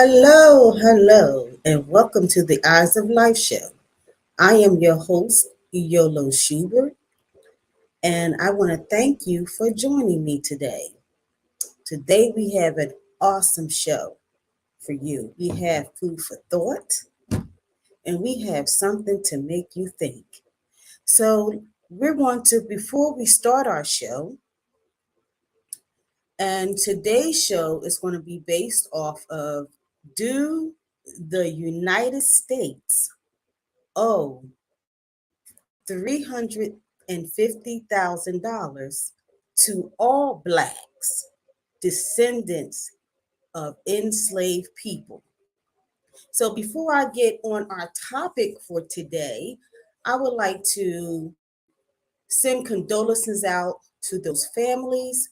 Hello, and welcome to the Eyes of Life show. I am your host, Yolo Schubert, and I want to thank you for joining me today. Today, we have an awesome show for you. We have food for thought, and we have something to make you think. So, before we start our show, and today's show is going to be based off of do the United States owe $350,000 to all Blacks, descendants of enslaved people. So, before I get on our topic for today, I would like to send condolences out to those families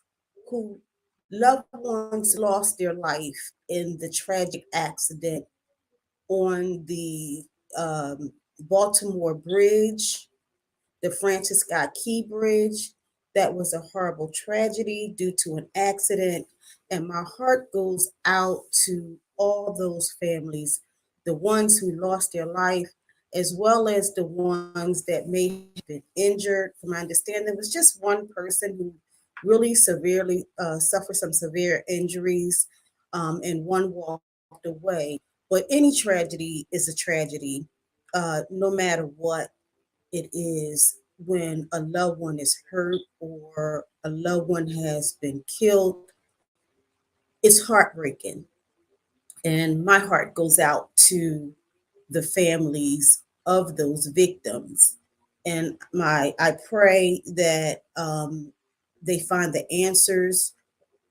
who loved ones lost their life in the tragic accident on the Baltimore Bridge, the Francis Scott Key Bridge. That was a horrible tragedy due to an accident. And my heart goes out to all those families, the ones who lost their life, as well as the ones that may have been injured. From my understanding, it was just one person who really severely suffered some severe injuries, and one walked away. But any tragedy is a tragedy, no matter what it is when a loved one is hurt or a loved one has been killed. It's heartbreaking. And my heart goes out to the families of those victims. And I pray that they find the answers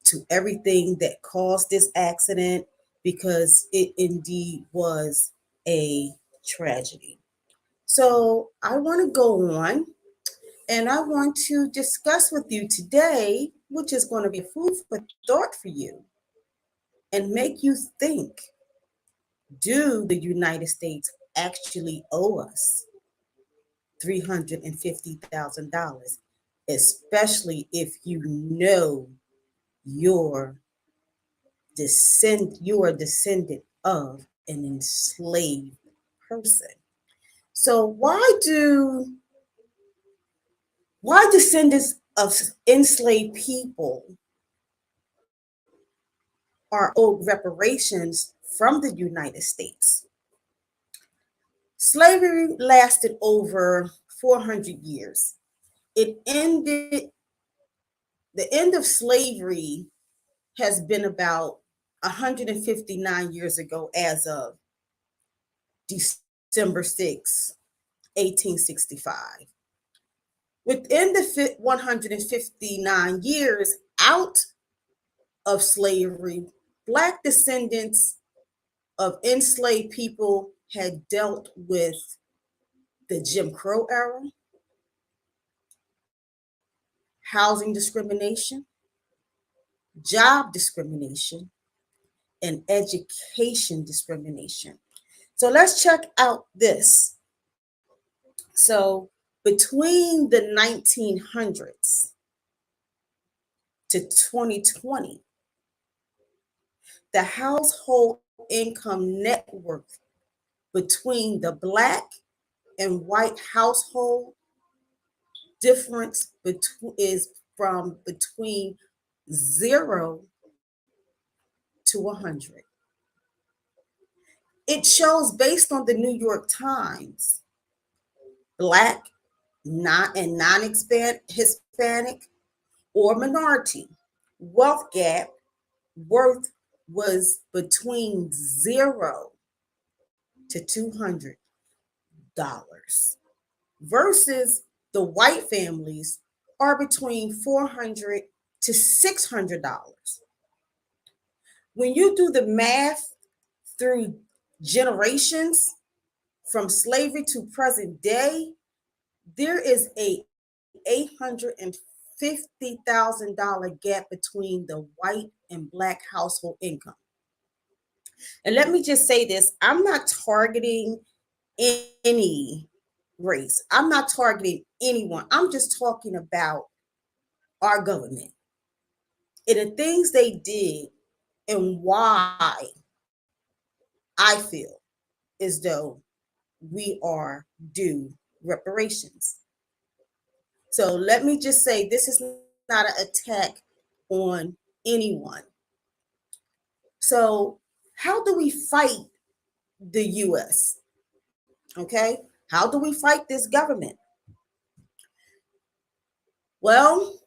to everything that caused this accident because it indeed was a tragedy. So I want to go on and I want to discuss with you today, which is going to be food for thought for you and make you think, do the United States actually owe us $350,000, especially if you know you're you're a descendant of an enslaved person. So why descendants of enslaved people are owed reparations from the United States? Slavery lasted over 400 years. It ended, the end of slavery has been about 159 years ago as of December 6, 1865. Within the 159 years out of slavery, Black descendants of enslaved people had dealt with the Jim Crow era, housing discrimination, job discrimination, and education discrimination. So let's check out this. So between the 1900s to 2020, the household income net worth between the Black and white household difference is from between 0 to 100. It shows based on the New York Times, Black and non-Hispanic or minority wealth gap worth was between 0 to $200 versus the white families are between $400 to $600. When you do the math through generations from slavery to present day, there is a $850,000 gap between the white and Black household income. And let me just say this, I'm not targeting any race. I'm not targeting anyone. I'm just talking about our government and the things they did and why I feel as though we are due reparations. So let me just say this is not an attack on anyone. So, how do we fight the US? Okay? How do we fight this government? Well,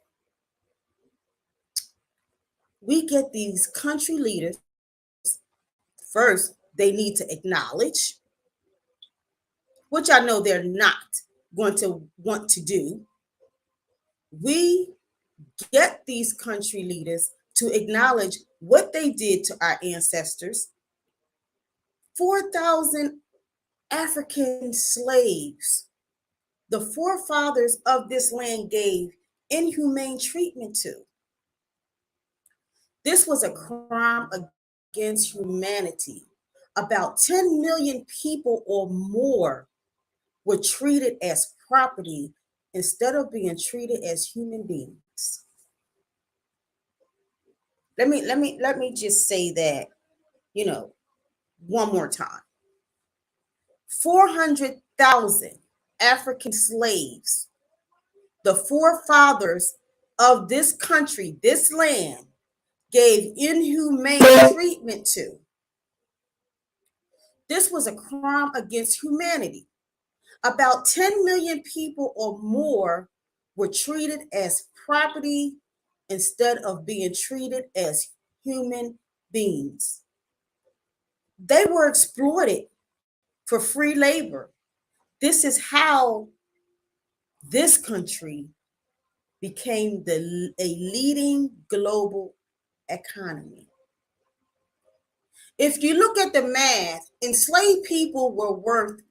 we get these country leaders. First, they need to acknowledge, which I know they're not going to want to do. We get these country leaders to acknowledge what they did to our ancestors. 4,000 African slaves, the forefathers of this land gave inhumane treatment to. This was a crime against humanity. About 10 million people or more were treated as property instead of being treated as human beings. Let me just say that, you know, one more time. 400,000 African slaves, the forefathers of this country, this land, gave inhumane treatment to. This was a crime against humanity. About 10 million people or more were treated as property instead of being treated as human beings. They were exploited for free labor. This is how this country became a leading global economy. If you look at the math, enslaved people were worth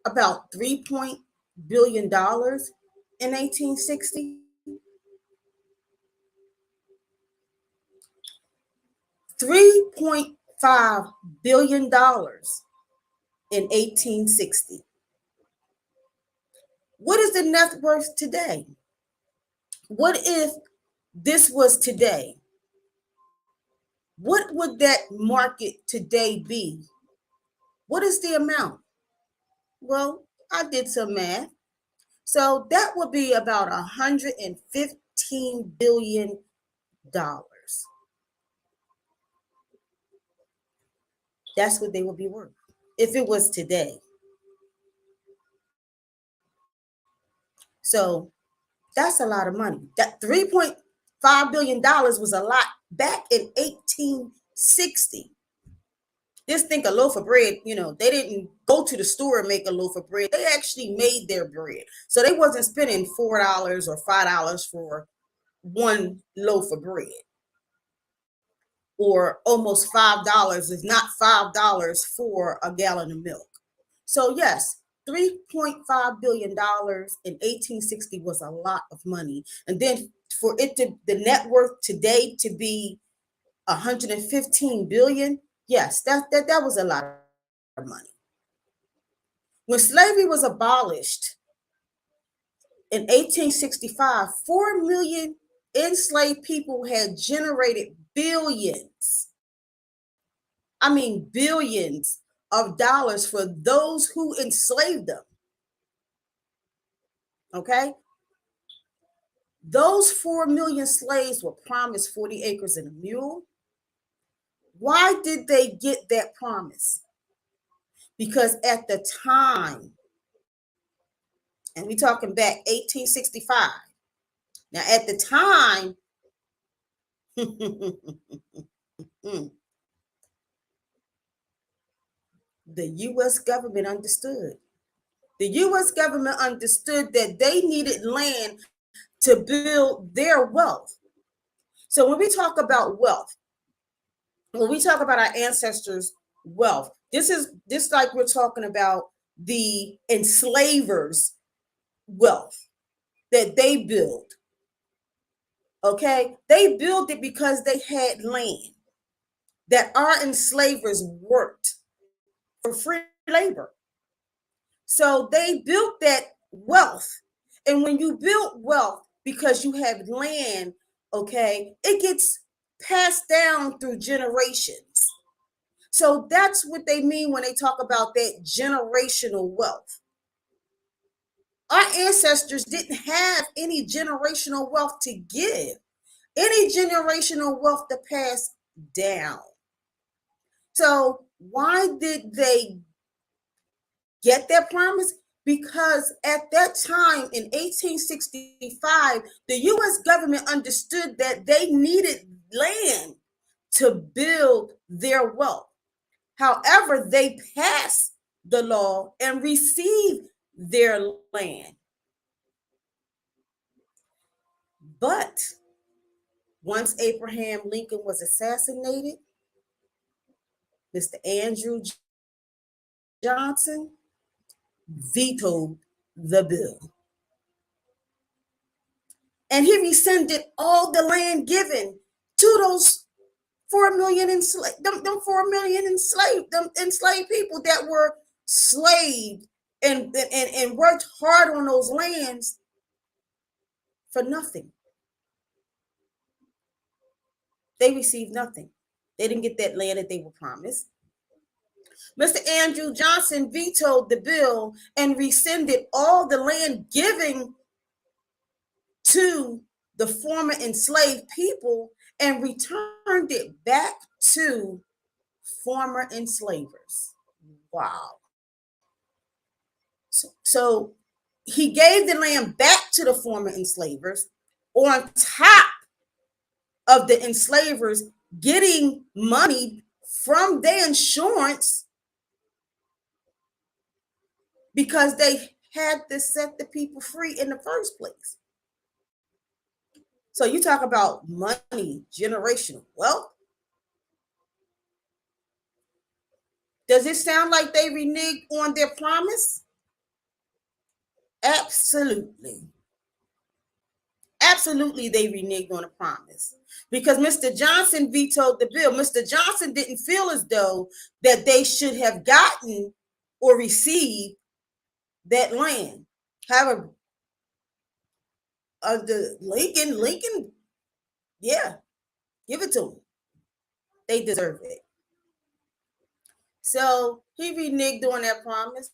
about $3 billion in 1860. $3.5 billion in 1860. What is the net worth today? What if this was today? What would that market today be? What is the amount? Well, I did some math. So that would be about $115 billion. That's what they would be worth if it was today. So that's a lot of money. That $3.5 billion was a lot back in 1860. Just think a loaf of bread, they didn't go to the store and make a loaf of bread. They actually made their bread. So they wasn't spending $4 or $5 for one loaf of bread. Or almost $5, if not $5 for a gallon of milk. So yes, $3.5 billion in 1860 was a lot of money. And then for it to the net worth today to be 115 billion, yes, that was a lot of money. When slavery was abolished in 1865, 4 million enslaved people had generated billions. I mean, billions of dollars for those who enslaved them. Okay? Those 4 million slaves were promised 40 acres and a mule. Why did they get that promise? Because at the time, and we're talking back 1865. Now, at the time, the U.S. government understood. The U.S. government understood that they needed land to build their wealth. So when we talk about wealth, when we talk about our ancestors' wealth, this like we're talking about the enslavers' wealth that they built. Okay, they built it because they had land that our enslavers worked for free labor. So they built that wealth. And when you build wealth because you have land, okay, it gets passed down through generations. So that's what they mean when they talk about that generational wealth. Our ancestors didn't have any generational wealth to give, any generational wealth to pass down. So why did they get that promise? Because at that time in 1865, the US government understood that they needed land to build their wealth. However, they passed the law and received their land. But once Abraham Lincoln was assassinated, Mr. Andrew Johnson vetoed the bill. And he rescinded all the land given to those 4 million enslaved, them 4 million enslaved people that were slaved and worked hard on those lands for nothing. They received nothing. They didn't get that land that they were promised. Mr. Andrew Johnson vetoed the bill and rescinded all the land given to the former enslaved people and returned it back to former enslavers. Wow. So he gave the land back to the former enslavers on top of the enslavers getting money from their insurance because they had to set the people free in the first place. So you talk about money, generational wealth. Does it sound like they reneged on their promise? Absolutely. Absolutely, they reneged on a promise because Mr. Johnson vetoed the bill. Mr. Johnson didn't feel as though that they should have gotten or received that land. However, the Lincoln, yeah, give it to them. They deserve it. So he reneged on that promise.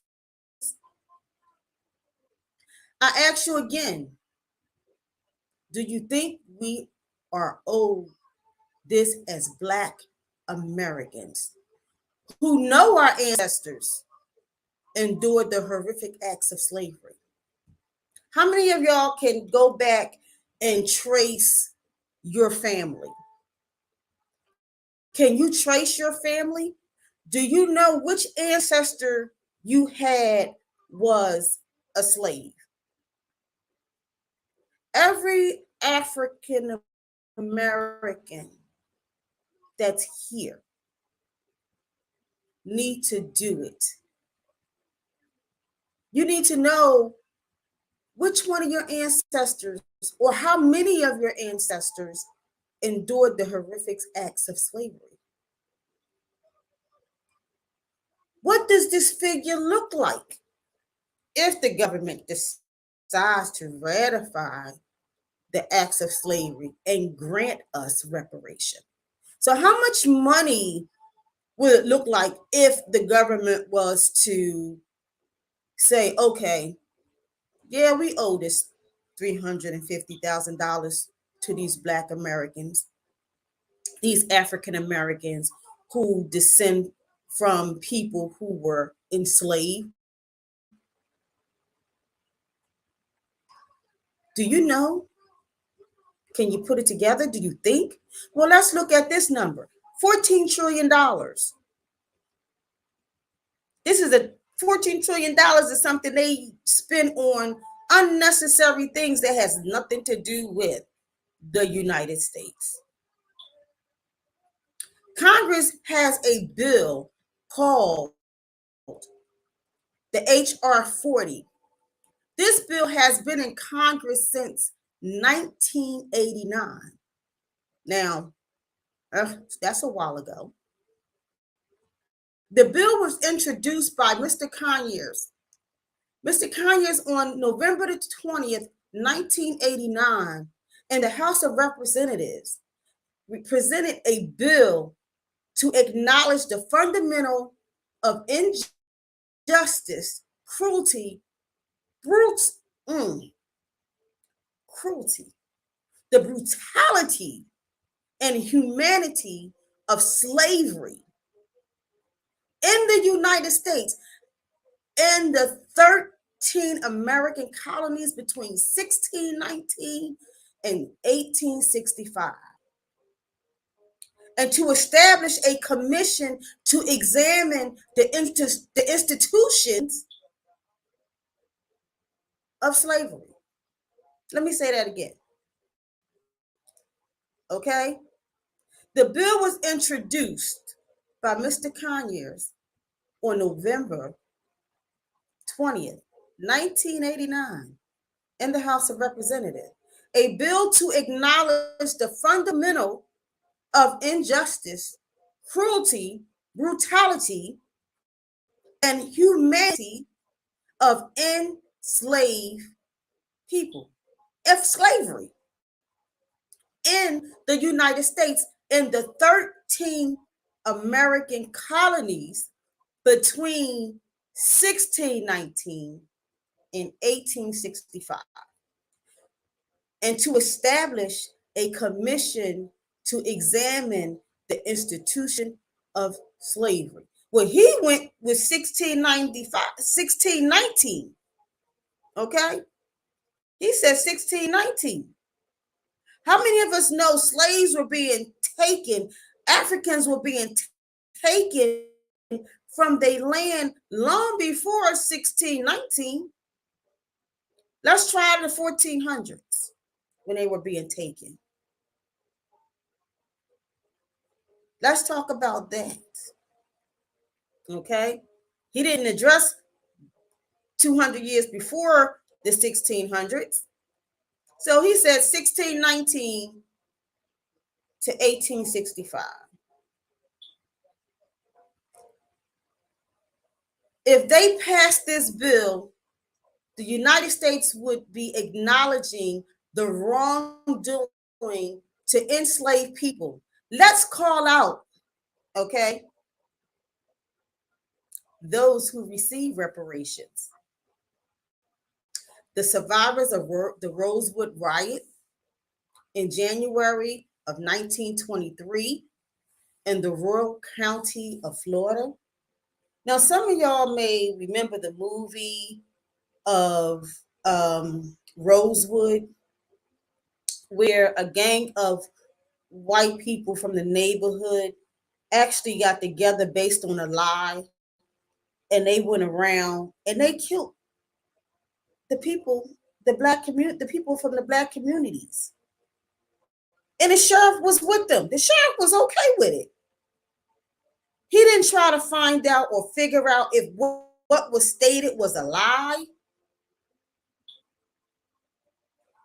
I ask you again, do you think we are owed this as Black Americans who know our ancestors endured the horrific acts of slavery? How many of y'all can go back and trace your family? Can you trace your family? Do you know which ancestor you had was a slave? Every African American that's here need to do it. You need to know which one of your ancestors or how many of your ancestors endured the horrific acts of slavery. What does this figure look like if the government decides to ratify the acts of slavery and grant us reparation? So how much money would it look like if the government was to say, okay, yeah, we owe this $350,000 to these Black Americans, these African Americans who descend from people who were enslaved? Do you know? Can you put it together? Do you think? Well, let's look at this number, $14 trillion. This is $14 trillion is something they spend on unnecessary things that has nothing to do with the United States. Congress has a bill called the H.R. 40. This bill has been in Congress since 1989. Now, that's a while ago. The bill was introduced by Mr. Conyers. Mr. Conyers on November the 20th, 1989, in the House of Representatives, presented a bill to acknowledge the fundamental of injustice, cruelty, cruelty, the brutality and humanity of slavery in the United States and the 13 American colonies between 1619 and 1865. And to establish a commission to examine the institutions of slavery. Let me say that again. Okay? The bill was introduced by Mr. Conyers on November 20th, 1989, in the House of Representatives. A bill to acknowledge the fundamental of injustice, cruelty, brutality, and humanity of enslaved people, of slavery in the United States in the 13 American colonies between 1619 and 1865, and to establish a commission to examine the institution of slavery. Well, he went with 1619. Okay? He said 1619. How many of us know slaves were being taken, Africans were being taken from their land long before 1619? Let's try the 1400s when they were being taken. Let's talk about that. Okay? He didn't address 200 years before the 1600s. So he said 1619 to 1865. If they pass this bill, the United States would be acknowledging the wrongdoing to enslaved people. Let's call out, okay, those who receive reparations. The survivors of the Rosewood Riot in January of 1923 in the rural county of Florida. Now, some of y'all may remember the movie of Rosewood, where a gang of white people from the neighborhood actually got together based on a lie, and they went around and they killed the people, the black community, the people from the black communities. And the sheriff was with them. The sheriff was okay with it. He didn't try to find out or figure out if what was stated was a lie.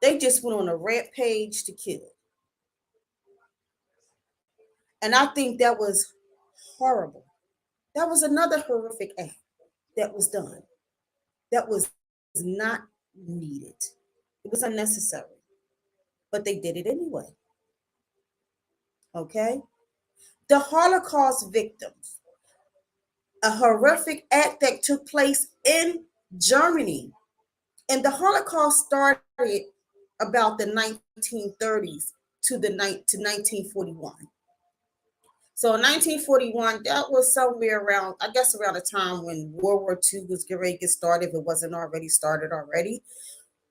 They just went on a rampage to kill. And I think that was horrible. That was another horrific act that was done. That was not needed. It was unnecessary. But they did it anyway. Okay? The Holocaust victims, a horrific act that took place in Germany. And the Holocaust started about the 1930s to 1941. So in 1941, that was somewhere around, I guess around the time when World War II was getting ready to get started, if it wasn't already started already.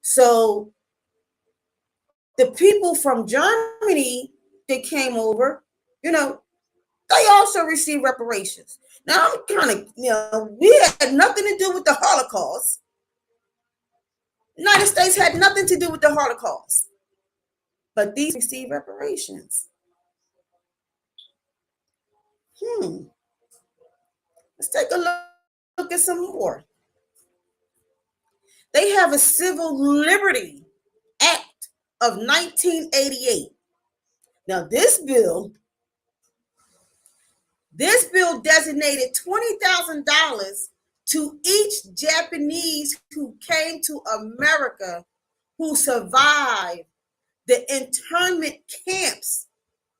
So the people from Germany that came over, they also received reparations. Now, I'm kind of, we had nothing to do with the Holocaust. The United States had nothing to do with the Holocaust. But these received reparations. Let's take a look at some more. They have a Civil Liberty Act of 1988. Now, this bill designated $20,000 to each Japanese who came to America who survived the internment camps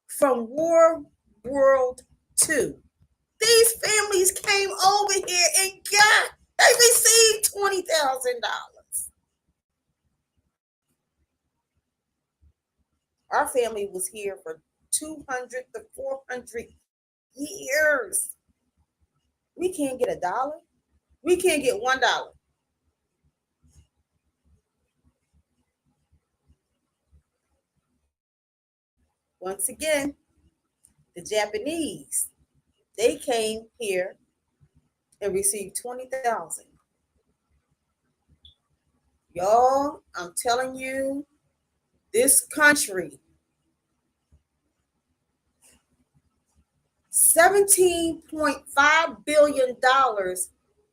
from World War Two, these families came over here and they received $20,000. Our family was here for 200 to 400 years. We can't get $1. We can't get $1. Once again, the Japanese, they came here and received 20,000. Y'all, I'm telling you, this country, $17.5 billion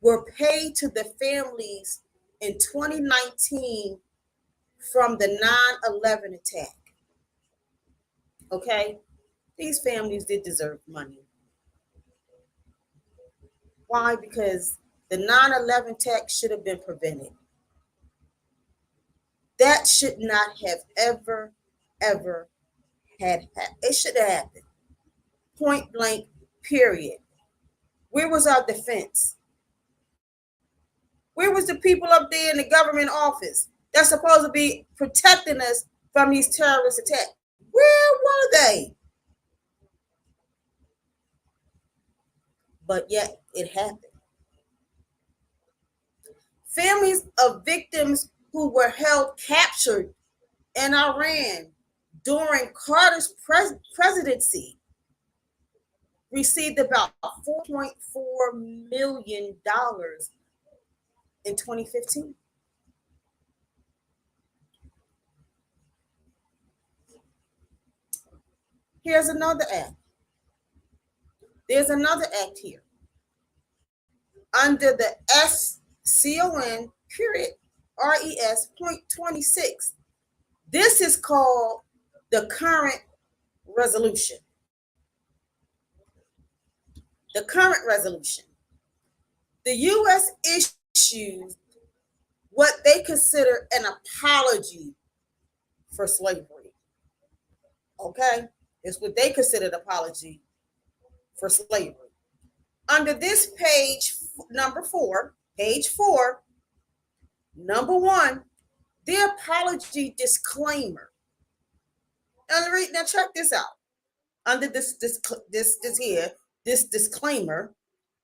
were paid to the families in 2019 from the 9/11 attack. Okay? These families did deserve money. Why? Because the 9/11 attack should have been prevented. That should not have ever had happened. It should have happened. Point blank, period. Where was our defense? Where was the people up there in the government office that's supposed to be protecting us from these terrorist attacks? Where were they? But yet it happened. Families of victims who were held captured in Iran during Carter's presidency received about $4.4 million in 2015. Here's another act. There's another act here. Under the SCON period RES point 26. This is called the current resolution. The current resolution. The U.S. issues what they consider an apology for slavery. Okay? It's what they consider an apology for slavery. Under this page, page 4, number 1, the apology disclaimer. Now check this out. Under this disclaimer,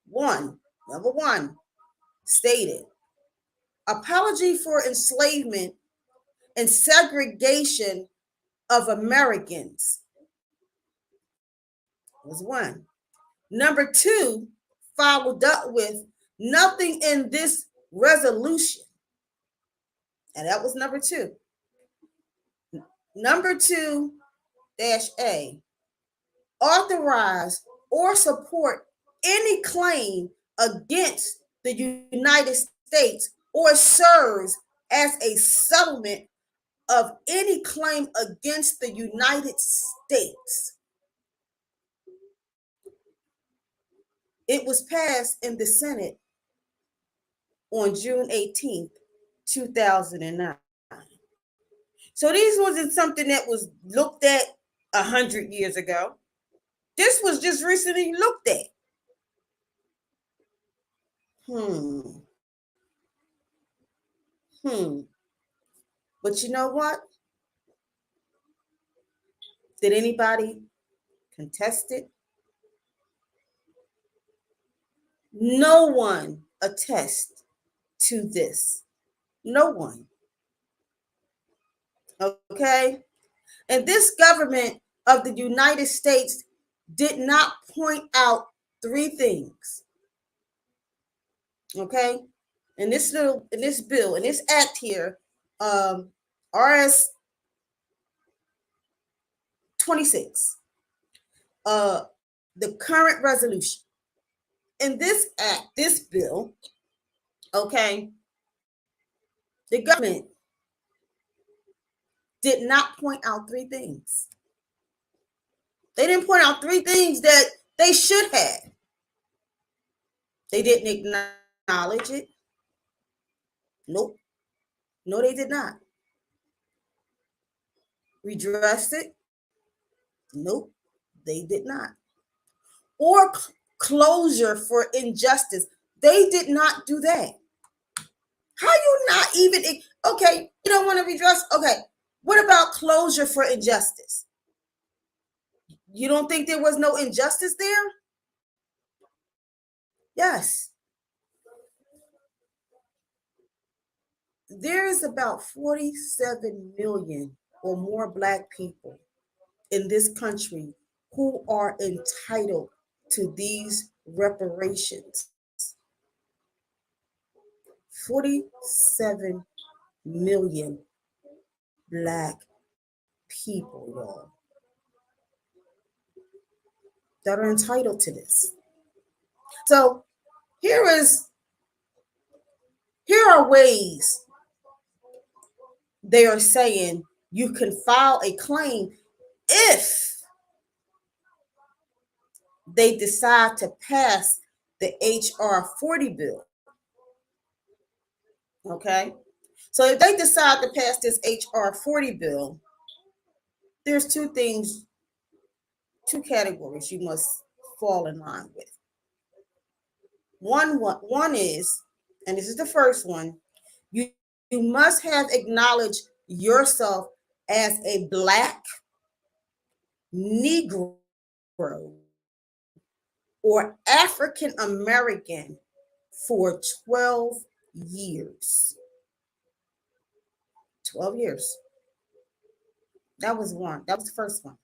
number 1 stated, apology for enslavement and segregation of Americans was 1. Number 2 followed up with nothing in this resolution. And that was number 2. Number 2-A, authorize or support any claim against the United States or serves as a settlement of any claim against the United States. It was passed in the Senate on June 18th, 2009. So this wasn't something that was looked at 100 years ago. This was just recently looked at. But you know what? Did anybody contest it? No one attests to this. No one. Okay? And this government of the United States did not point out 3 things. Okay? In this bill, in this act here, RS 26, the current resolution. In this act, this bill, okay, the government did not point out 3 things. They didn't point out 3 things that they should have. They didn't acknowledge it. Nope. No, they did not. Redress it. Nope, they did not. or closure for injustice. They did not do that. How you not even, okay, you don't want to redress? Okay, what about closure for injustice? You don't think there was no injustice there? Yes. There is about 47 million or more Black people in this country who are entitled to these reparations. 47 million Black people, y'all, that are entitled to this. So here are ways they are saying you can file a claim if they decide to pass the HR 40 bill. Okay? So if they decide to pass this HR 40 bill, there's two categories you must fall in line with. One is, and this is the first one, you must have acknowledged yourself as a Black, Negro, or African American for 12 years. 12 years. That was one. That was the first one.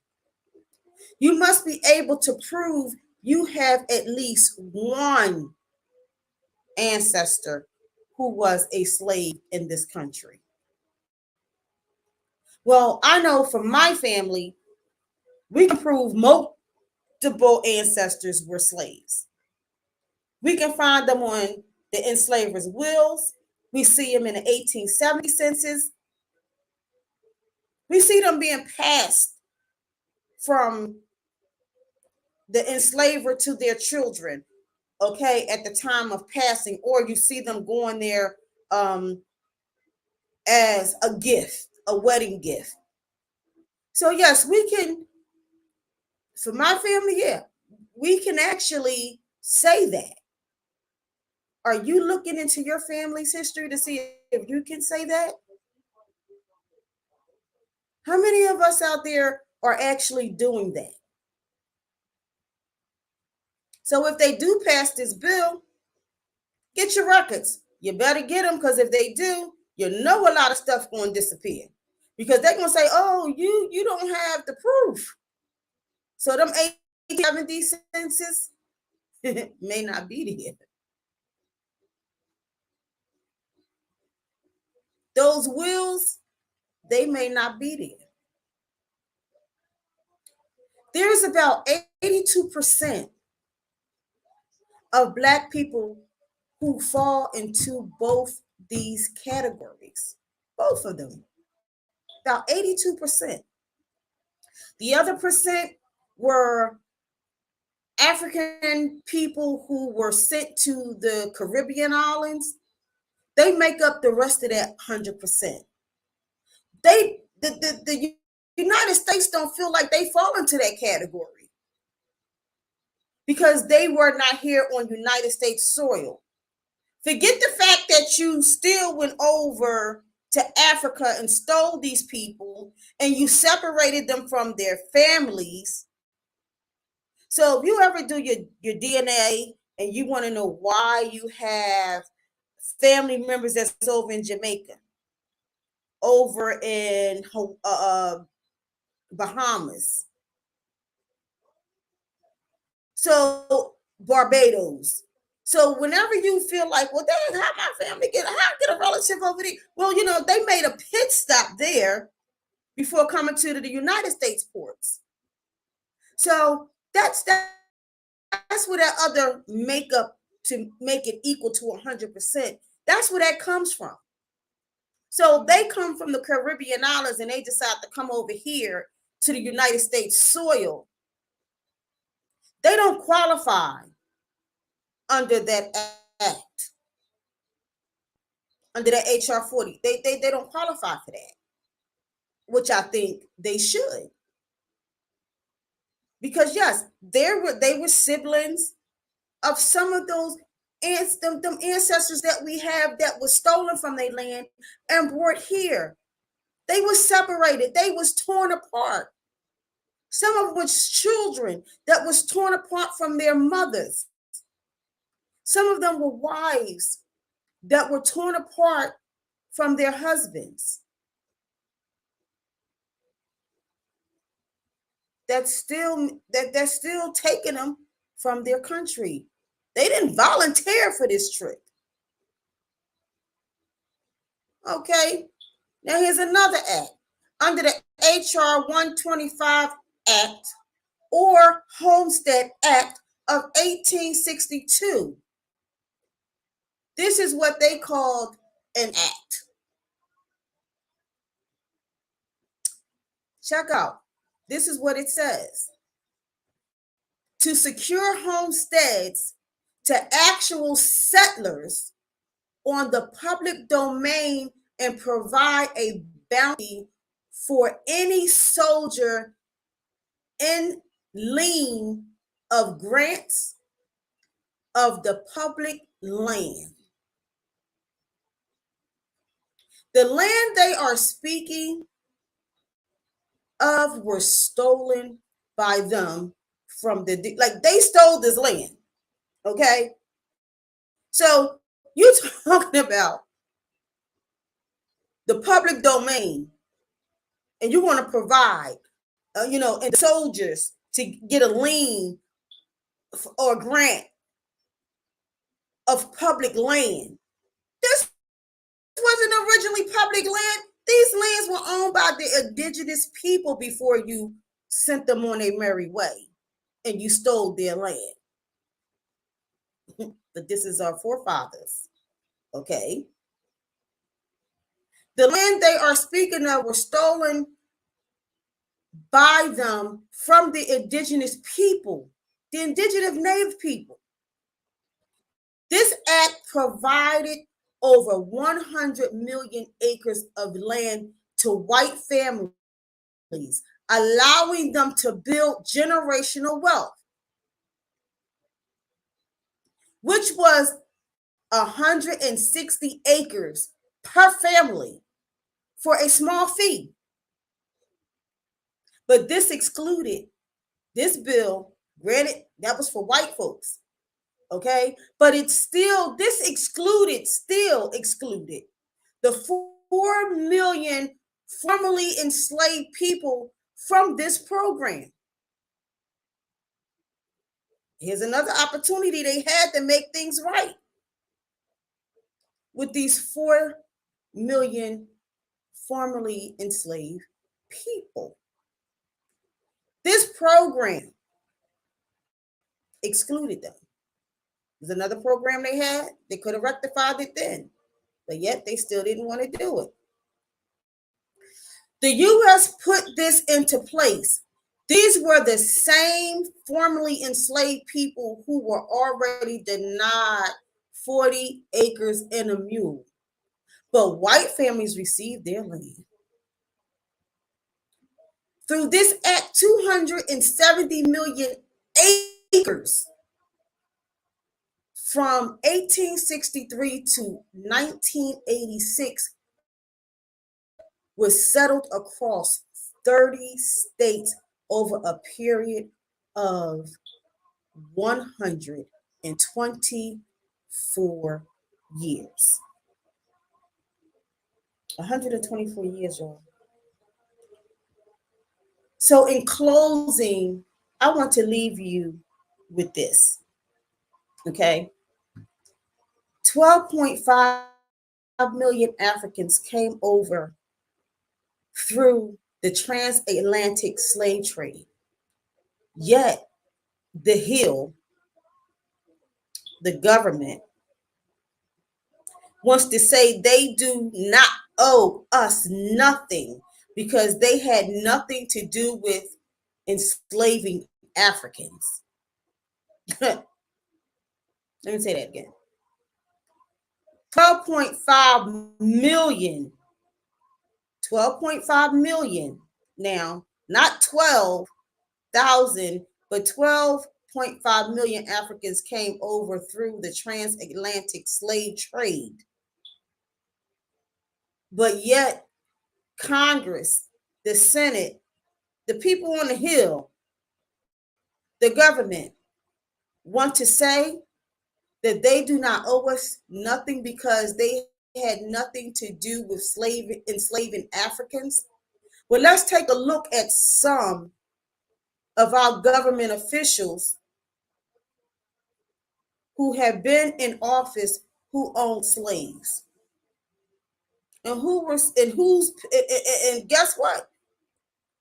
You must be able to prove you have at least one ancestor who was a slave in this country. Well, I know from my family, we can prove multiple ancestors were slaves. We can find them on the enslavers' wills. We see them in the 1870 census. We see them being passed from the enslaver to their children, okay, at the time of passing, or you see them going there as a gift, a wedding gift. So yes, we can, for my family, yeah, we can actually say that. Are you looking into your family's history to see if you can say that? How many of us out there are actually doing that? So if they do pass this bill, get your records. You better get them, because if they do, you know a lot of stuff going to disappear, because they're going to say, oh, you don't have the proof. So them 1870 census may not be there. Those wills, they may not be there. There's about 82% of Black people who fall into both these categories, both of them, about 82%. The other percent were African people who were sent to the Caribbean islands. They make up the rest of that 100%. The United States don't feel like they fall into that category because they were not here on United States soil. Forget the fact that you still went over to Africa and stole these people and you separated them from their families. So if you ever do your DNA and you want to know why you have family members that's over in Jamaica, over in Bahamas, so Barbados. So whenever you feel like, well, dang, how my family how I get a relative over there? Well, they made a pit stop there before coming to the United States ports. So that's where that other makeup to make it equal to 100%. That's where that comes from. So they come from the Caribbean islands and they decide to come over here to the United States soil. They don't qualify under that act, under that HR 40. They don't qualify for that, which I think they should. Because yes, they were siblings of some of those them ancestors that we have that was stolen from their land and brought here. They were separated. They was torn apart. Some of which children that was torn apart from their mothers. Some of them were wives that were torn apart from their husbands. That's still taking them from their country. They didn't volunteer for this trip. Okay. Now here's another act. Under the HR 125 Act or Homestead Act of 1862. This is what they called an act. Check out. This is what it says. To secure homesteads to actual settlers on the public domain and provide a bounty for any soldier in lien of grants of the public land. The land they are speaking of were stolen by them from like they stole this land. Okay. So you're talking about the public domain and you want to provide, and the soldiers to get a lien or grant of public land. This wasn't originally public land. These lands were owned by the indigenous people before you sent them on their merry way and you stole their land. But this is our forefathers. Okay. The land they are speaking of were stolen by them from the indigenous people, the indigenous native people. This act provided over 100 million acres of land to white families, allowing them to build generational wealth, which was 160 acres per family for a small fee. But this bill, granted, that was for white folks. Okay, but still excluded the 4 million formerly enslaved people from this program. Here's another opportunity they had to make things right with these 4 million formerly enslaved people. This program excluded them. There's another program they had. They could have rectified it then, but yet they still didn't want to do it. The U.S. put this into place. These were the same formerly enslaved people who were already denied 40 acres and a mule. But white families received their land. Through this act, 270 million acres from 1863 to 1986 was settled across 30 states over a period of 124 years. 124 years, y'all. So in closing, I want to leave you with this. Okay. 12.5 million Africans came over through the transatlantic slave trade. Yet the government, wants to say they do not owe us nothing because they had nothing to do with enslaving Africans. Let me say that again. 12.5 million. 12.5 million now, not 12,000 but 12.5 million Africans came over through the transatlantic slave trade. But yet, Congress, the Senate, the people on the Hill, the government want to say that they do not owe us nothing because they had nothing to do with enslaving Africans. Well, let's take a look at some of our government officials who have been in office who owned slaves. And and guess what?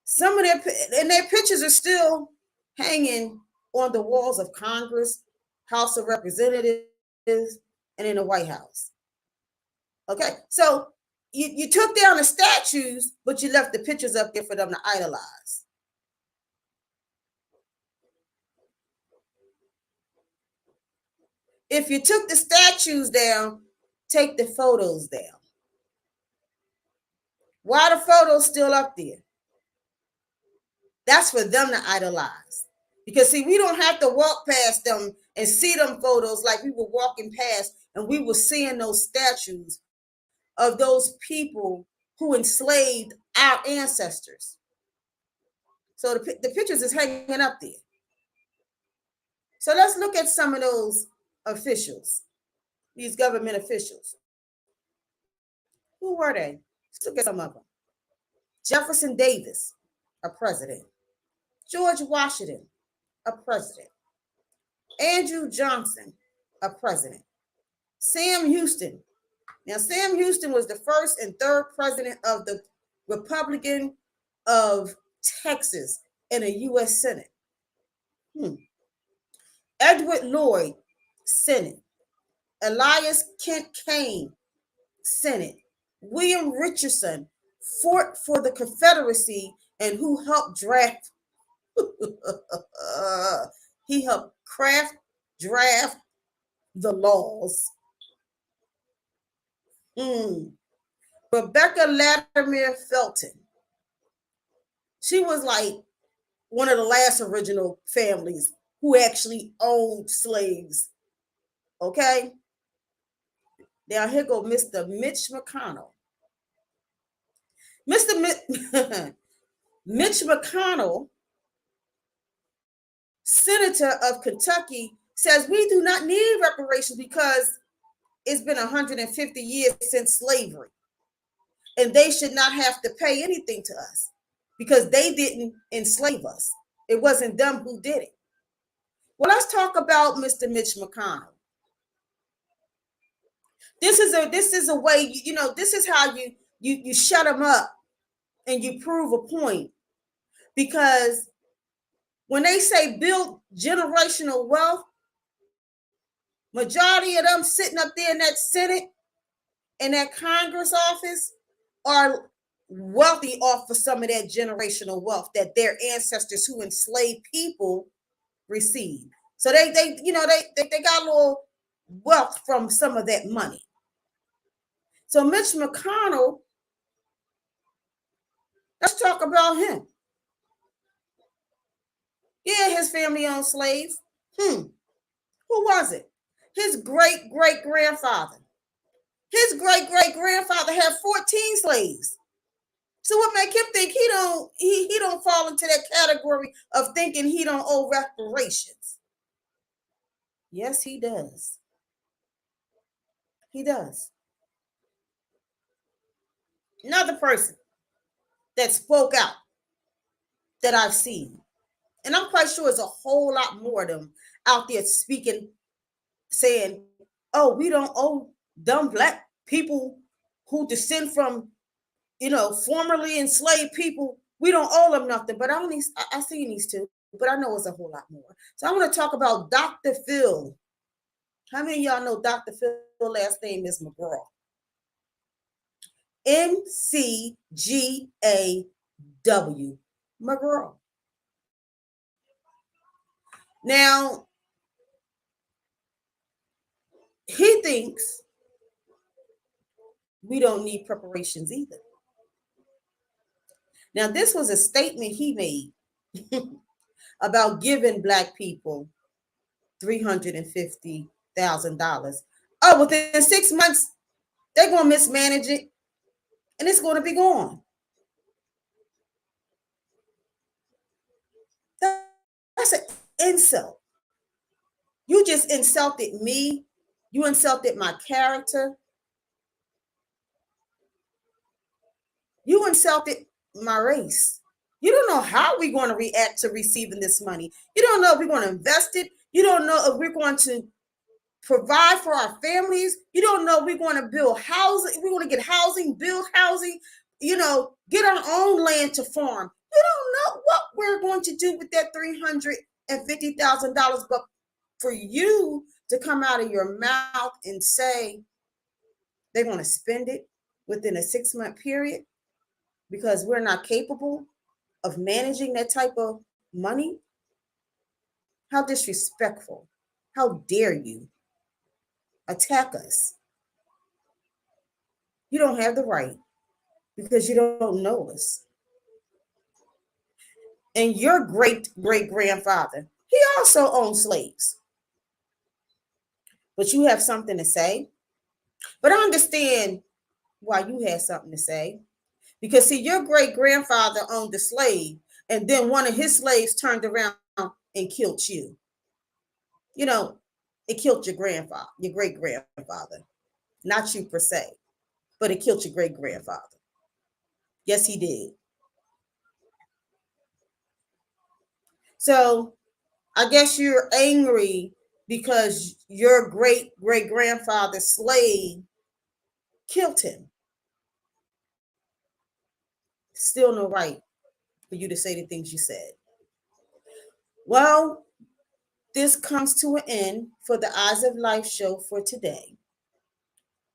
Some of their pictures are still hanging on the walls of Congress, House of Representatives, and in the White House. Okay, so you took down the statues, but you left the pictures up there for them to idolize. If you took the statues down, take the photos down. Why are the photos still up there? That's for them to idolize. Because see, we don't have to walk past them and see them photos like we were walking past and we were seeing those statues of those people who enslaved our ancestors. So the pictures is hanging up there. So let's look at some of those officials, these government officials. Who were they? Let's look at some of them. Jefferson Davis, a president. George Washington, a president. Andrew Johnson, a president. Sam Houston. Now, Sam Houston was the first and third president of the Republican of Texas in a U.S. Senate. Edward Lloyd, Senate. Elias Kent Kane, Senate. William Richardson fought for the Confederacy and who helped draft he helped draft the laws. Rebecca Latimer Felton. She was like one of the last original families who actually owned slaves. Okay? Now here go Mr. Mitch McConnell. Mitch McConnell, Senator of Kentucky, says we do not need reparations because it's been 150 years since slavery. And they should not have to pay anything to us because they didn't enslave us. It wasn't them who did it. Well, let's talk about Mr. Mitch McConnell. This is a way, this is how you shut them up and you prove a point. Because when they say build generational wealth, majority of them sitting up there in that Senate and that Congress office are wealthy off of some of that generational wealth that their ancestors who enslaved people received. So they got a little wealth from some of that money. So Mitch McConnell, let's talk about him. Yeah, his family owned slaves. Who was it? His great-great-grandfather. His great-great-grandfather had 14 slaves. So what make him think he don't fall into that category of thinking he don't owe reparations? Yes, he does. He does. Another person that spoke out that I've seen, and I'm quite sure it's a whole lot more of them out there speaking, saying, oh, we don't owe dumb black people who descend from, formerly enslaved people. We don't owe them nothing. But I seen these two, but I know it's a whole lot more. So I want to talk about Dr. Phil. How many of y'all know Dr. Phil last name is McGraw? McGaw. McGraw. Now, he thinks we don't need preparations either. Now, this was a statement he made about giving Black people $350,000. Oh, within 6 months, they're going to mismanage it and it's going to be gone. That's an insult. You just insulted me. You insulted my character. You insulted my race. You don't know how we're going to react to receiving this money. You don't know if we're going to invest it. You don't know if we're going to provide for our families. You don't know if we're going to build housing. We're going to get housing, build housing, get our own land to farm. You don't know what we're going to do with that $350,000. But for you to come out of your mouth and say they're going to spend it within a 6-month period because we're not capable of managing that type of money, how disrespectful. How dare you attack us? You don't have the right because you don't know us. And your great-great-grandfather, he also owned slaves. But you have something to say. But I understand why you had something to say. Because, see, your great-grandfather owned a slave, and then one of his slaves turned around and killed you. It killed your grandfather, your great-grandfather. Not you per se, but it killed your great-grandfather. Yes, he did. So I guess you're angry because your great-great-grandfather's slave killed him. Still no right for you to say the things you said. Well, this comes to an end for the Eyes of Life show for today.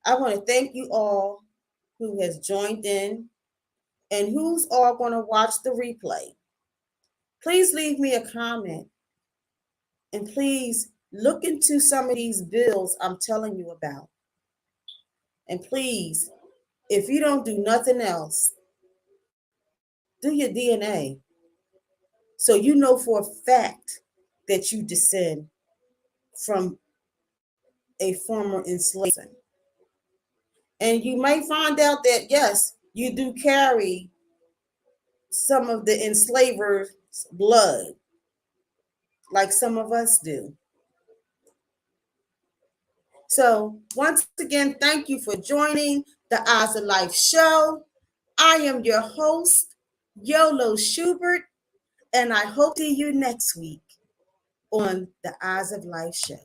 I want to thank you all who has joined in and who's all going to watch the replay. Please leave me a comment and please look into some of these bills I'm telling you about. And please, if you don't do nothing else, do your DNA so you know for a fact that you descend from a former enslaved person. And you may find out that, yes, you do carry some of the enslavers' blood, like some of us do. So once again, thank you for joining the Eyes of Life show. I am your host, Yolo Schubert, and I hope to see you next week on the Eyes of Life show.